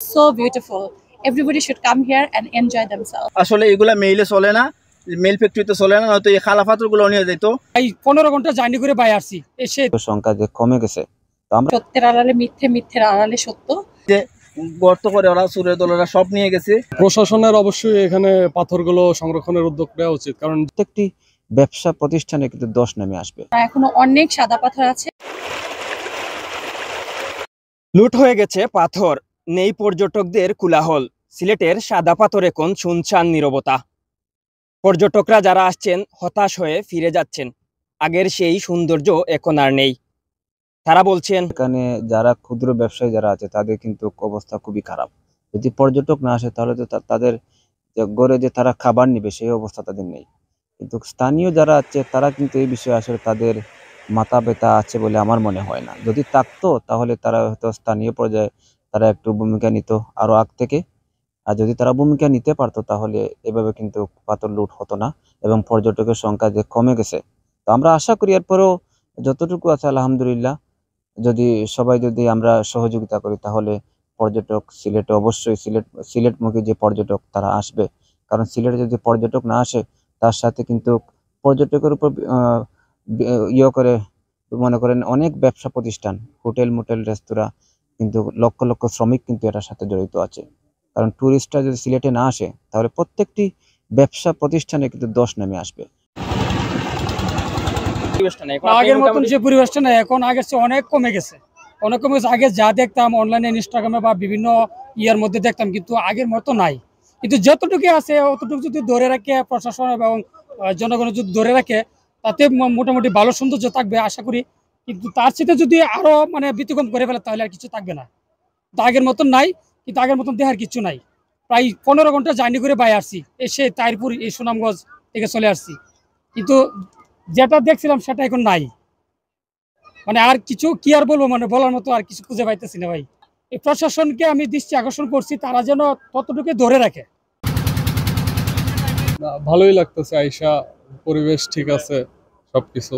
So beautiful. Everybody should come here and enjoy themselves. আসলে এগুলা মেইলে চলে না, মেইল ফ্যাক্টরিতে চলে না, নয়তো এই খালা পাথরগুলো নিয়ে যেত। এই 15 ঘন্টা জার্নি করে বাই আসছি, এসে সংখ্যা যে কমে গেছে। তো আমরা সত্যের আড়ালে মিথ্যে, মিথ্যের আড়ালে সত্য। যে গর্ত করে ওরা চুরের দলেরা সব নিয়ে গেছে। প্রশাসনের অবশ্যই এখানে পাথরগুলো সংরক্ষণের উদ্যোগ নেওয়া উচিত, কারণ প্রত্যেকটি ব্যবসা প্রতিষ্ঠানে কিন্তু দোষ নেমে আসবে। এখনো অনেক সাদা পাথর আছে। লুট হয়ে গেছে পাথর, নেই পর্যটকদের কোলাহল। সিলেটের সাদা পাথরে কোন শুনছান নীরবতা। পর্যটকরা যারা আসছেন হতাশ হয়ে ফিরে যাচ্ছেন। আগের সেই সৌন্দর্য এখন আর নেই। তারা বলছেন এখানে যারা ক্ষুদ্র ব্যবসায়ী যারা আছে তাদের কিন্তু অবস্থা খুবই খারাপ। যদি পর্যটক না আসে তাহলে তো তাদের গড়ে যে তারা খাবার নিবে সেই অবস্থা তাদের নেই। কিন্তু স্থানীয় যারা আছে তারা কিন্তু এই বিষয়ে আসলে তাদের মাথা ব্যথা আছে বলে আমার মনে হয় না। যদি থাকতো তাহলে তারা হয়তো স্থানীয় পর্যায়ে তারা একটু ভূমিকা নিত আরো আগ থেকে। আর যদি তারা ভূমিকা নিতে পারতো তাহলে এভাবে কিন্তু পাথর লুট হতো না এবং পর্যটকের সংখ্যা যে কমে গেছে। তো আমরা আশা করি এরপরেও যতটুকু আছে আলহামদুলিল্লাহ, যদি সবাই যদি আমরা সহযোগিতা করি তাহলে পর্যটক সিলেটে অবশ্যই সিলেটমুখী যে পর্যটক তারা আসবে। কারণ সিলেটে যদি পর্যটক না আসে তার সাথে কিন্তু পর্যটকের উপর করে মনে করেন অনেক ব্যবসা প্রতিষ্ঠান, হোটেল মোটেল রেস্তোরাঁ, কিন্তু লক্ষ লক্ষ শ্রমিক কিন্তু এটার সাথে জড়িত আছে। কারণ টুরিস্টরা যদি সিলেটে না আসে তাহলে প্রত্যেকটি ব্যবসা প্রতিষ্ঠানে কিন্তু দোষ নেমে আসবে। আগের মতন যে পরিবেশটা না, এখন আগের চেয়ে অনেক কমে গেছে, অনেক কমে গেছে। আগে যা দেখতাম অনলাইনে ইনস্টাগ্রামে বা বিভিন্ন ইয়ার মধ্যে দেখতাম, কিন্তু আগের মতো নাই। কিন্তু যতটুকু আছে অতটুকু যদি ধরে রাখে প্রশাসন এবং জনগণ যদি ধরে রাখে, তাতে মোটামুটি ভালো সৌন্দর্য থাকবে আশা করি। কিন্তু তার সাথে যদি আরো ব্যতিক্রম করে ফেলে তাহলে আর কিছু থাকবে না। তো আগের মতন নাই, কিন্তু আগের মতন দেখার কিছু নাই। প্রায় 15 ঘন্টা জার্নি করে বাই আসছি, এসে তাইরপুর এই সুনামগঞ্জ থেকে চলে আসছি। কিন্তু যেটা দেখছিলাম সেটা এখন নাই। আর কিছু কি আর বলবো, বলার মতো আর কিছু খুঁজে পাইতেছি না ভাই। এই প্রশাসনকে আমি দৃষ্টি আকর্ষণ করছি, তারা যেন ততটুকু ধরে রাখে। ভালোই লাগতেছে আইসা, পরিবেশ ঠিক আছে সবকিছু।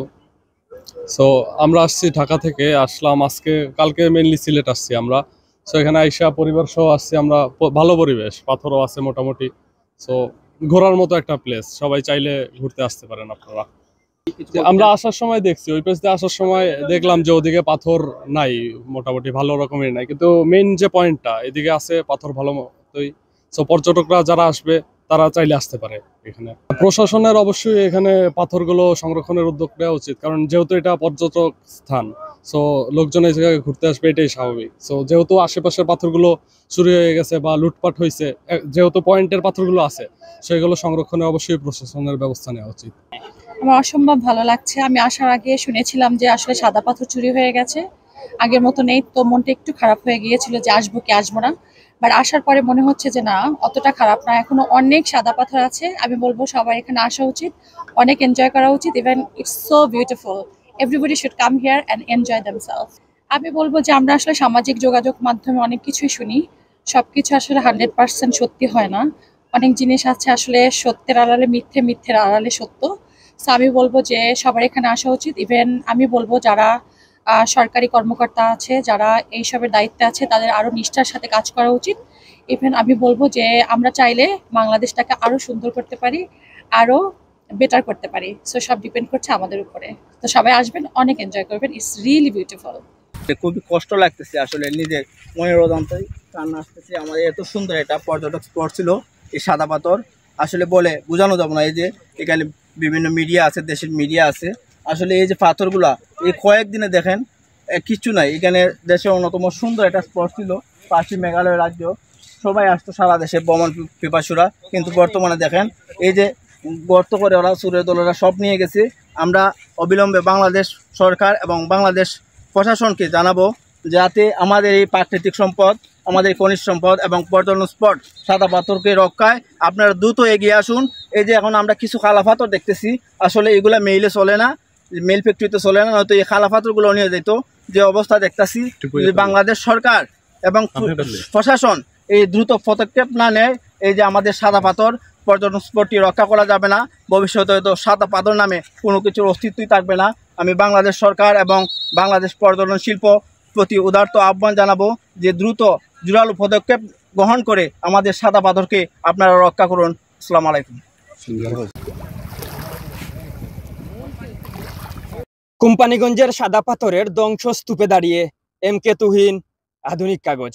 সো আমরা আসছি ঢাকা থেকে, আসলাম আজকে, কালকে মেইনলি সিলেট আসছি আমরা। সো এখানে আইসা পরিবার সহ আসছি আমরা। ভালো পরিবেশ, পাথরও আছে মোটামুটি। সো ঘোরার মতো একটা প্লেস, সবাই চাইলে ঘুরতে আসতে পারেন আপনারা। আমরা আসার সময় দেখছি, ওই পেজ দিয়ে আসার সময় দেখলাম যে ওদিকে পাথর নাই, মোটামুটি ভালো রকমের নাই, কিন্তু মেইন যে পয়েন্টটা এদিকে আছে পাথর ভালো মতোই। সো পর্যটকরা যারা আসবে তারা চাইলে আসতে পারে এখানে। প্রশাসনের অবশ্যই এখানে পাথরগুলো সংরক্ষণের উদ্যোগ নেওয়া উচিত, কারণ যেহেতু এটা পর্যটক স্থান, সো লোকজন এই জায়গায় ঘুরতে আসবে, এটাই স্বাভাবিক। সো যেহেতু আশেপাশের পাথরগুলো চুরি হয়ে গেছে বা লুটপাট হয়েছে, যেহেতু পয়েন্টের পাথরগুলো আছে, সেগুলো সংরক্ষণে অবশ্যই প্রশাসনের ব্যবস্থা নেওয়া উচিত। আমার অসম্ভব ভালো লাগছে। আমি আসার আগে শুনেছিলাম যে আসলে সাদা পাথর চুরি হয়ে গেছে, আগের মতো নেই, তো মনটা একটু খারাপ হয়ে গিয়েছিল যে আসবো কি আসবো না। বাট আসার পরে মনে হচ্ছে যে না, অতটা খারাপ না, এখনো অনেক সাদা পাথর আছে। আমি বলবো সবাই এখানে আসা উচিত, অনেক এনজয় করা উচিত। Even it's so beautiful, everybody should come here and enjoy themself. আমি বলবো যে আমরা আসলে সামাজিক যোগাযোগ মাধ্যমে অনেক কিছুই শুনি, সবকিছু আসলে 100% সত্যি হয় না। অনেক জিনিস আছে আসলে সত্যের আড়ালে মিথ্যে, মিথ্যের আড়ালে সত্য। সো আমি বলবো যে সবার এখানে আসা উচিত। ইভেন আমি বলবো যারা সরকারি কর্মকর্তা আছে, যারা এইসবের দায়িত্বে আছে, তাদের আরো নিষ্ঠার সাথে কাজ করা উচিত। ইভেন আমি বলবো যে আমরা চাইলে বাংলাদেশটাকে আরো সুন্দর করতে পারি, আরো বেটার করতে পারি। সো সব ডিপেন্ড করছে আমাদের উপরে। তো সবাই আসবেন, অনেক এনজয় করবেন। It's really beautiful. খুবই কষ্ট লাগতেছে আসলে, নিজের মনের অজান্তেই কান্না আসতেছে। আমাদের এত সুন্দর একটা পর্যটক স্পট ছিল এই সাদা পাথর, আসলে বলে বোঝানো যাবে না। এই যে এখানে বিভিন্ন মিডিয়া আছে, দেশের মিডিয়া আছে, আসলে এই যে পাথরগুলা এই কয়েকদিনে দেখেন কিছু নাই। এখানে দেশের অন্যতম সুন্দর একটা স্পট ছিল, পাশে মেঘালয় রাজ্য, সবাই আসতো সারা দেশে ভ্রমণ পিপাসুরা। কিন্তু বর্তমানে দেখেন এই যে গর্ত করে ওরা চুরের দলেরা সব নিয়ে গেছে। আমরা অবিলম্বে বাংলাদেশ সরকার এবং বাংলাদেশ প্রশাসনকে জানাবো যাতে আমাদের এই প্রাকৃতিক সম্পদ, আমাদের খনিজ সম্পদ এবং পর্যটন স্পট সাদা পাথরকে রক্ষায় আপনারা দ্রুত এগিয়ে আসুন। এই যে এখন আমরা কিছু খালা পাথর দেখতেছি, আসলে এগুলা মেইলে চলে না, মেইল ফ্যাক্টরিতে চলে না, নয়তো এই খালা পাথরগুলো নিয়ে যেত। যে অবস্থা দেখতেছি, যদি বাংলাদেশ সরকার এবং প্রশাসন এই দ্রুত পদক্ষেপ না নেয়, এই যে আমাদের সাদা পাথর পর্যটন স্পটটি রক্ষা করা যাবে না। ভবিষ্যতে হয়তো সাদা পাথর নামে কোনো কিছুর অস্তিত্বই থাকবে না। আমি বাংলাদেশ সরকার এবং বাংলাদেশ পর্যটন শিল্প প্রতি উদারত আহ্বান জানাবো যে দ্রুত জোরালো পদক্ষেপ গ্রহণ করে আমাদের সাদা পাথরকে আপনারা রক্ষা করুন। আসসালামু আলাইকুম। কোম্পানিগঞ্জের সাদা পাথরের ধ্বংসস্তূপে দাঁড়িয়ে এম কে তুহিন, আধুনিক কাগজ।